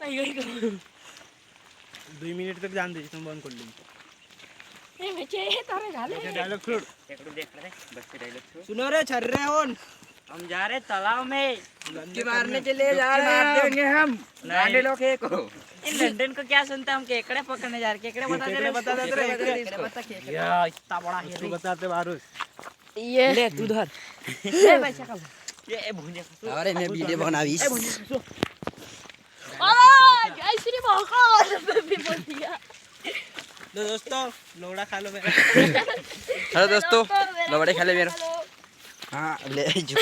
2 minute तक जान दे तुम बंद कर ली ए बच्चे ये तारे गाले डायलॉग छोड़ एकड़ो देख रहे बस डायलॉग छोड़। सुनो रे छर्रे ओन हम जा रहे तालाब में डुबकी मारने के लिए जा रहे हैं देंगे हम गांडे लोग है को इन लंदन को क्या सुनता हम केकड़े पकड़ने जा रहे केकड़े बता दे केकड़े बता केकड़े या इतना बड़ा है तू बताते बारूस ये ले तू धर ले पैसा का ये भुंजे अरे मैं वीडियो बनावीस अरे जय श्री महाकाल बेबी बोल दिया तो दोस्तों लोड़ा खा लो मेरा हेलो दोस्तों लोड़े खा ले मेरा हां ले जो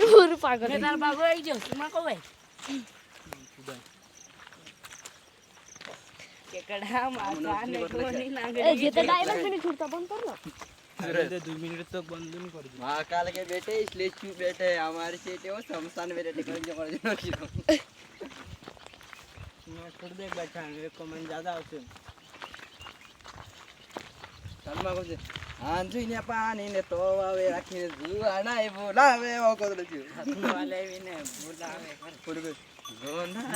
पूरा पागल मैं तार बाबू आई जो तुम को है केकड़ा मारता ने को नहीं नागे ए ये तो डायलॉग भी नहीं छूटता बंद कर लो अरे 2 मिनट तक बंद नहीं कर दी महाकाल के बेटे इसलिए चुप बैठे हमारे सेटे वो शमशान में रेडी कर जो मैं छोड़ दे बैठा है कमेंट ज्यादा होते શર્મા કહું છે આંજુઈને પાણીને તો આવે રાખીને જુવાનાય બોલાવે ઓ કોદળ છે वाले भी ने बुलावे પૂર્વે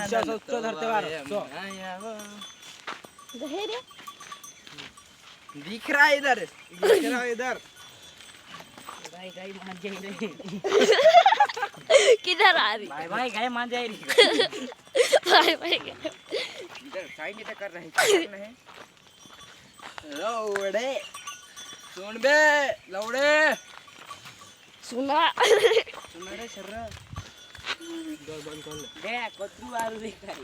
ईशा सोचो धरते बार सो गहेरे दिख रहा है इधर इधर भाई गाय मान जाई रे किधर आ रही भाई भाई गाय मान जाई रे भाई भाई इधर साइड नहीं कर रहे करना है लौड़े सुन बे लौड़े सुना सुन रे शर्रा डोर बंद कर ले दे कोतरू आलू दिखाई